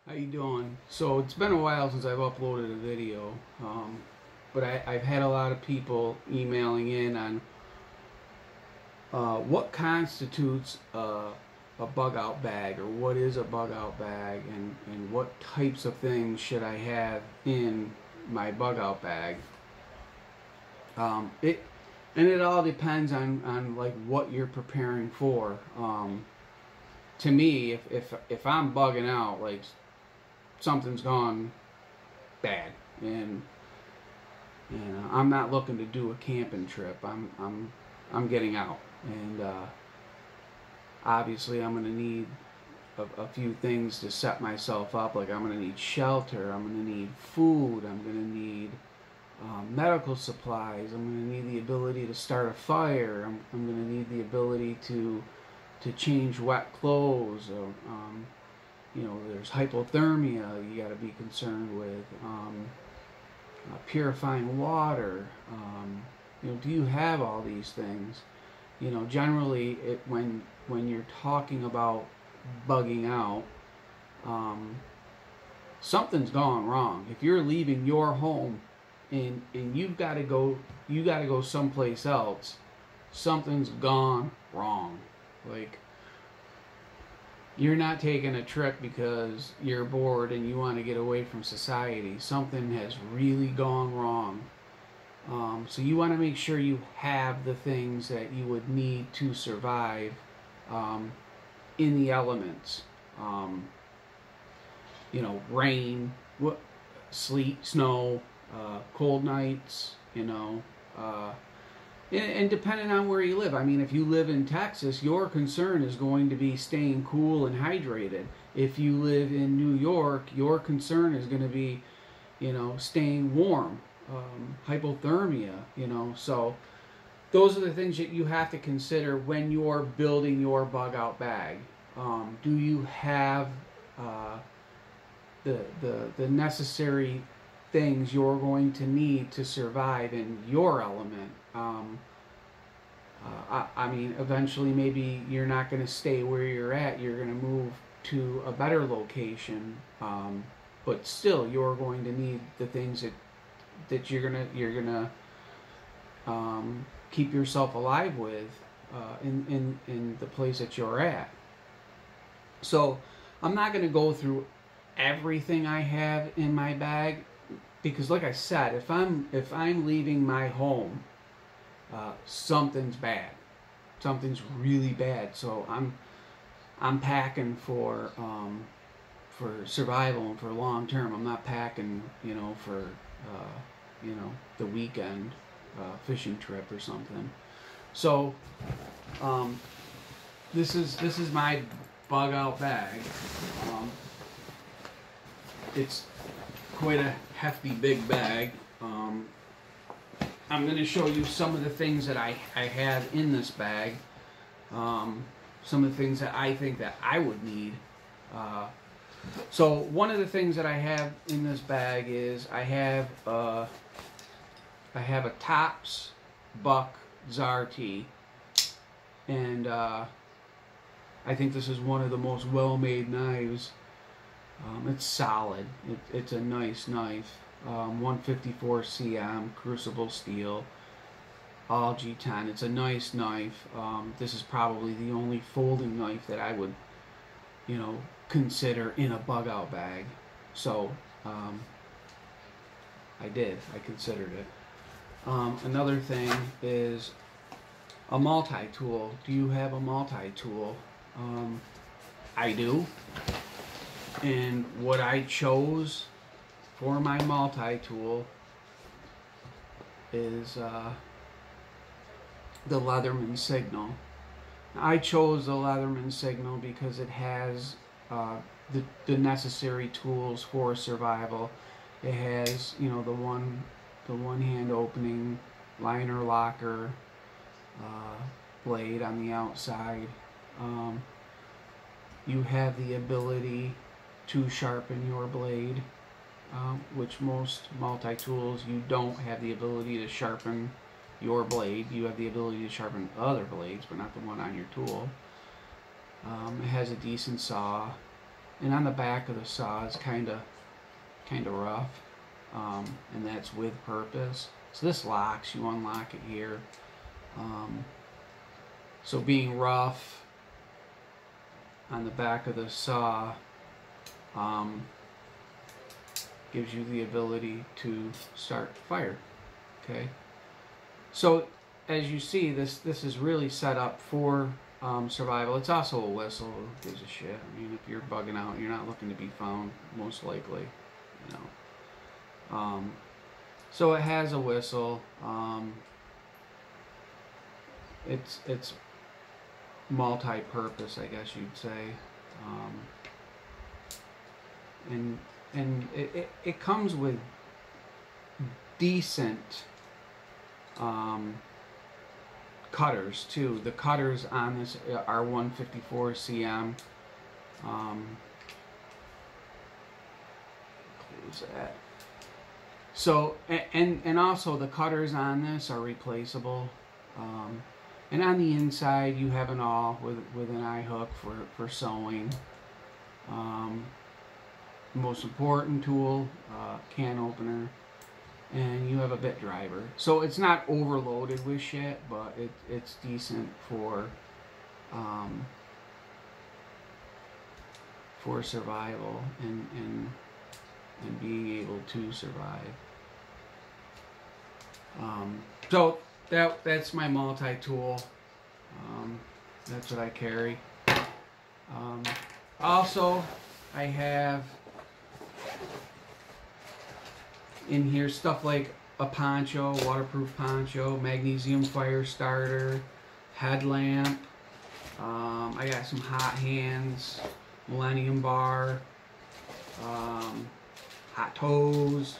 How you doing? So it's been a while since I've uploaded a video, but I've had a lot of people emailing in on what constitutes a bug out bag, or what is a bug out bag, and what types of things should I have in my bug out bag. It all depends on like what you're preparing for. To me, if I'm bugging out, like something's gone bad, and I'm not looking to do a camping trip. I'm getting out, and obviously I'm gonna need a few things to set myself up. Like I'm gonna need shelter. I'm gonna need food. I'm gonna need medical supplies. I'm gonna need the ability to start a fire. I'm gonna need the ability to change wet clothes. There's hypothermia you got to be concerned with. Purifying water. Do you have all these things? Generally, when you're talking about bugging out, something's gone wrong. If you're leaving your home and you got to go someplace else, something's gone wrong. Like, you're not taking a trip because you're bored and you want to get away from society. Something has really gone wrong. So you want to make sure you have the things that you would need to survive in the elements. Rain, sleet, snow, cold nights, and depending on where you live. I mean, if you live in Texas, your concern is going to be staying cool and hydrated. If you live in New York, your concern is going to be, staying warm, hypothermia, So those are the things that you have to consider when you're building your bug out bag. Do you have the necessary things you're going to need to survive in your element? Eventually maybe you're not going to stay where you're at. You're going to move to a better location, but still you're going to need the things that you're gonna keep yourself alive with in the place that you're at. So I'm not going to go through everything I have in my bag, because like I said, if I'm leaving my home, something's bad. Something's really bad. So I'm packing for survival and for long term. I'm not packing, for the weekend fishing trip or something. So this is my bug out bag. It's quite a hefty, big bag. I'm going to show you some of the things that I have in this bag. Some of the things that I think that I would need. So one of the things that I have in this bag is I have a Tops Buck Zarty, and I think this is one of the most well-made knives. It's solid. It's a nice knife. 154 cm crucible steel, all G10. It's a nice knife. This is probably the only folding knife that I would, consider in a bug out bag. So I considered it. Another thing is a multi-tool. Do you have a multi-tool? I do. And what I chose for my multi-tool is the Leatherman Signal. I chose the Leatherman Signal because it has the necessary tools for survival. It has, the one hand opening, liner locker, blade on the outside. You have the ability to sharpen your blade, which most multi-tools, you don't have the ability to sharpen your blade. You have the ability to sharpen other blades, but not the one on your tool. It has a decent saw. and on the back of the saw is kind of rough, and that's with purpose. So this locks, you unlock it here. So being rough on the back of the saw gives you the ability to start fire. Okay, so as you see, this is really set up for survival. It's also a whistle. Who gives a shit? I mean, if you're bugging out, you're not looking to be found, most likely, you know. So it has a whistle. It's multi-purpose, I guess you'd say, and it comes with decent cutters too. The cutters on this are 154 cm. Close that. So and also the cutters on this are replaceable. And on the inside you have an awl with an eye hook for sewing. Most important tool, can opener, and you have a bit driver. So it's not overloaded with shit, but it's decent for survival and being able to survive. So that's my multi-tool. That's what I carry. Also, I have in here stuff like a poncho, waterproof poncho, magnesium fire starter, headlamp. I got some hot hands, Millennium bar, hot toes,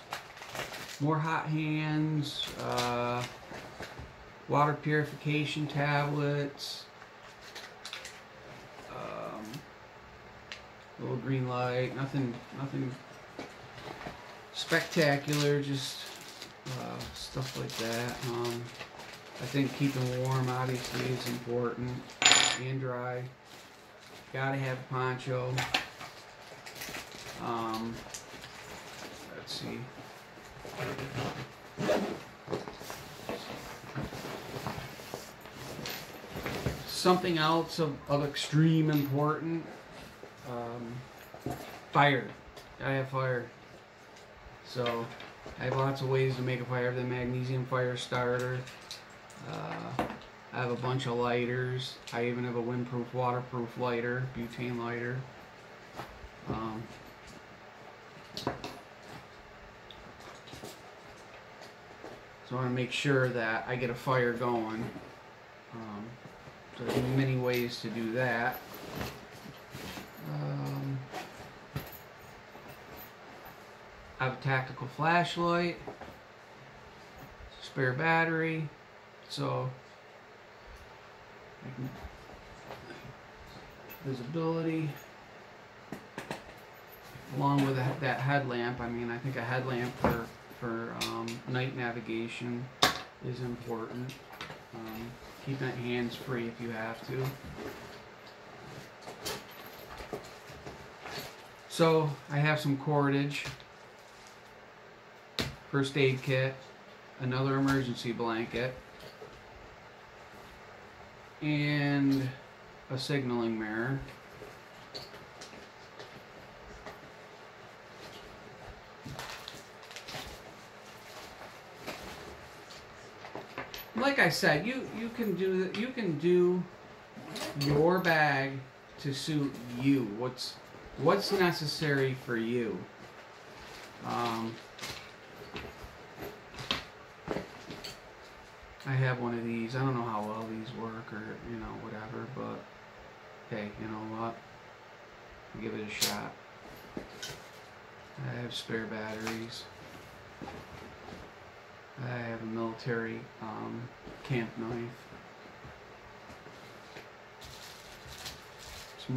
more hot hands, water purification tablets, little green light, nothing spectacular, just stuff like that. I think keeping warm obviously is important, and dry. Gotta have a poncho. Let's see. Something else of extreme importance. Fire. I have fire. So I have lots of ways to make a fire. The magnesium fire starter. I have a bunch of lighters. I even have a windproof, waterproof lighter, butane lighter. So I want to make sure that I get a fire going. So there's many ways to do that. I have a tactical flashlight, spare battery, so I can visibility, along with that headlamp. I mean, I think a headlamp for night navigation is important. Keep that hands free if you have to. So I have some cordage, first aid kit, another emergency blanket, and a signaling mirror. Like I said, you can do your bag to suit you. What's necessary for you. I have one of these. I don't know how well these work or, whatever, but hey, you know what? I'll give it a shot. I have spare batteries. I have a military camp knife. Some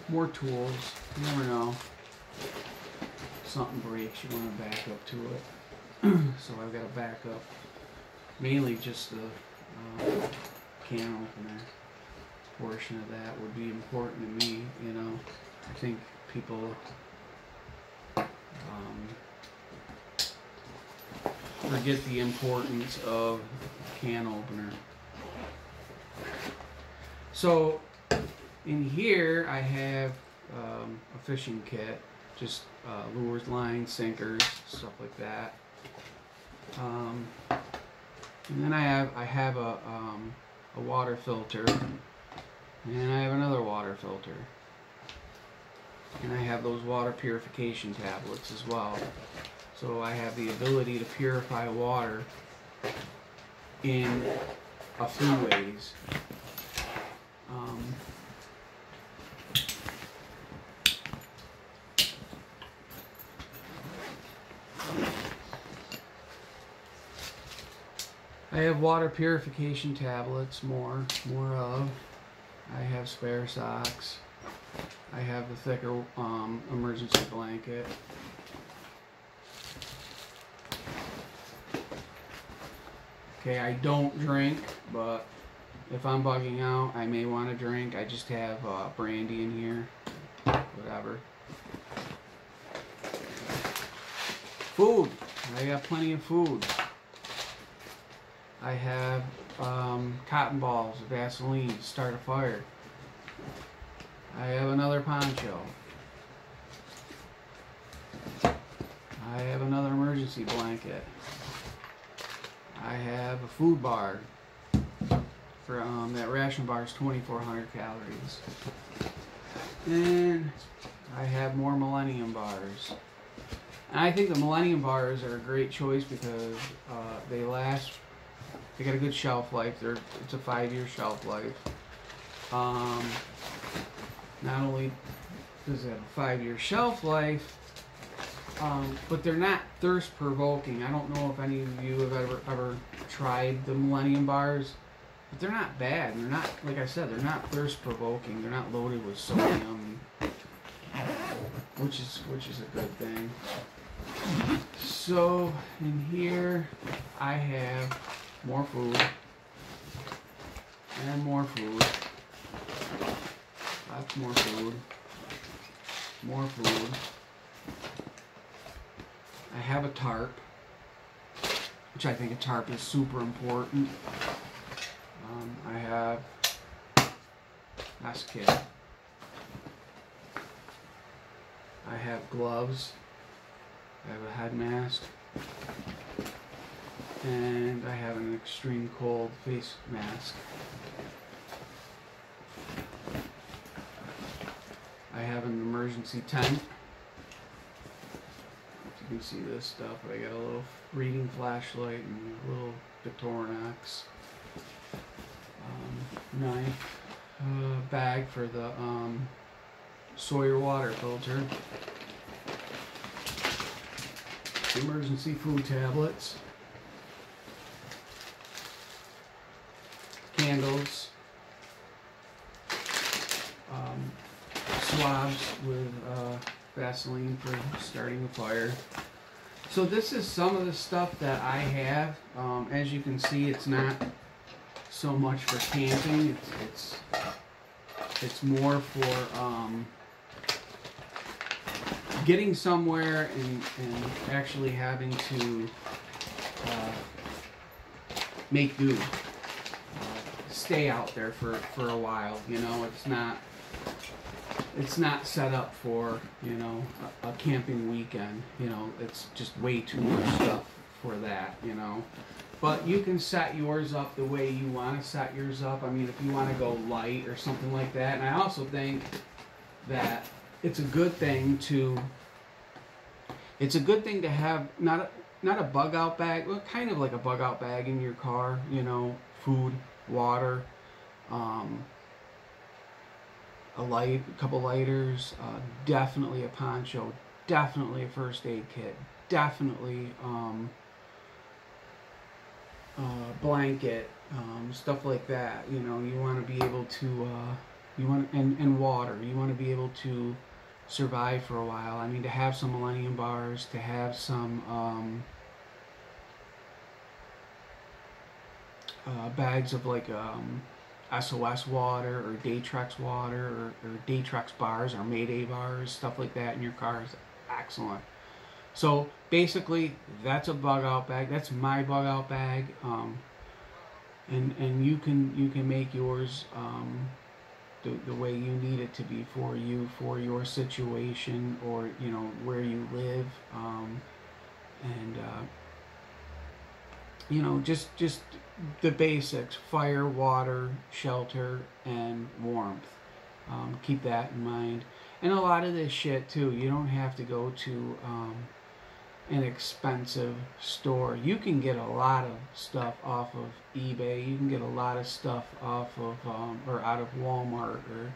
more tools. You never know. Something breaks, you want to back up to it. So I've got a backup. Mainly just the can opener portion of that would be important to me. I think people forget the importance of a can opener. So in here I have a fishing kit, just lures, lines, sinkers, stuff like that. And then I have a water filter, and I have another water filter, and I have those water purification tablets as well. So I have the ability to purify water in a few ways. I have water purification tablets, more of. I have spare socks. I have the thicker emergency blanket. Okay, I don't drink, but if I'm bugging out, I may want to drink. I just have brandy in here, whatever. Food. I got plenty of food. I have cotton balls, Vaseline to start a fire. I have another poncho. I have another emergency blanket. I have a food bar. For that ration bar is 2,400 calories. And I have more Millennium bars. And I think the Millennium bars are a great choice because they last. They got a good shelf life. It's a 5-year shelf life. Not only does it have a 5-year shelf life, but they're not thirst provoking. I don't know if any of you have ever tried the Millennium bars, but they're not bad. They're not, like I said, they're not thirst provoking. They're not loaded with sodium, which is a good thing. So in here I have more food and more food. Lots more food. More food. I have a tarp, which I think a tarp is super important. I have mask kit. I have gloves. I have a head mask. And I have an extreme cold face mask. I have an emergency tent. You can see this stuff. I got a little reading flashlight and a little Victorinox knife, bag for the Sawyer water filter, emergency food tablets, candles, swabs with Vaseline for starting a fire. So this is some of the stuff that I have. As you can see, it's not so much for camping. It's more for getting somewhere and actually having to make do. Stay out there for a while. You know, it's not set up for, you know, a camping weekend. You know, it's just way too much stuff for that, you know. But you can set yours up the way you want to set yours up. I mean, if you want to go light or something like that. And I also think that it's a good thing to have not a bug out bag, but kind of like a bug out bag in your car, you know, food, water, a couple lighters, definitely a poncho, definitely a first aid kit, definitely blanket, stuff like that. You know, you want to be able to and water. You want to be able to survive for a while. I mean, to have some Millennium bars, to have some bags of like SOS water or Daytrex water or Daytrex bars or Mayday bars, stuff like that in your car is excellent. So basically, that's a bug out bag. That's my bug out bag, and you can make yours the way you need it to be for you, for your situation, or where you live, and just the basics: fire, water, shelter, and warmth. Keep that in mind. And a lot of this shit too, you don't have to go to an expensive store. You can get a lot of stuff off of eBay. You can get a lot of stuff off of or out of Walmart, or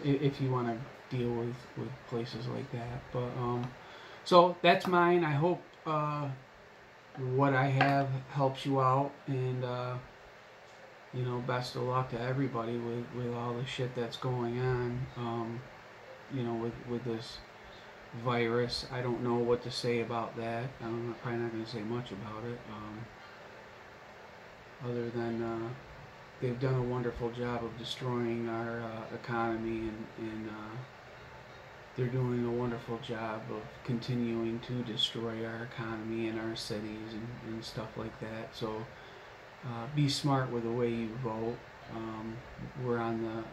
if you want to deal with places like that. But so that's mine. I hope what I have helps you out, and best of luck to everybody with all the shit that's going on. With this virus. I don't know what to say about that. I'm probably not going to say much about it, other than they've done a wonderful job of destroying our economy, and they're doing a wonderful job of continuing to destroy our economy and our cities and stuff like that. So be smart with the way you vote. We're on the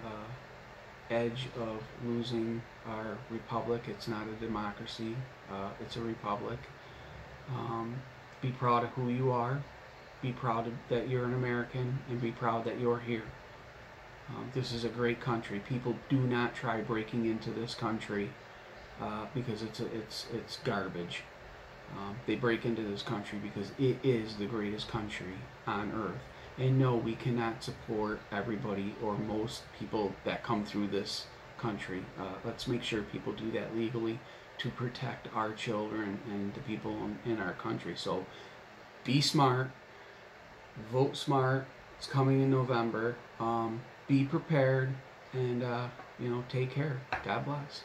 edge of losing our republic. It's not a democracy. It's a republic. Be proud of who you are. Be proud that you're an American, and be proud that you're here. This is a great country. People do not try breaking into this country because it's garbage. They break into this country because it is the greatest country on earth. And no, we cannot support everybody or most people that come through this country. Let's make sure people do that legally to protect our children and the people in our country. So be smart, vote smart. It's coming in November. Be prepared, and take care. God bless.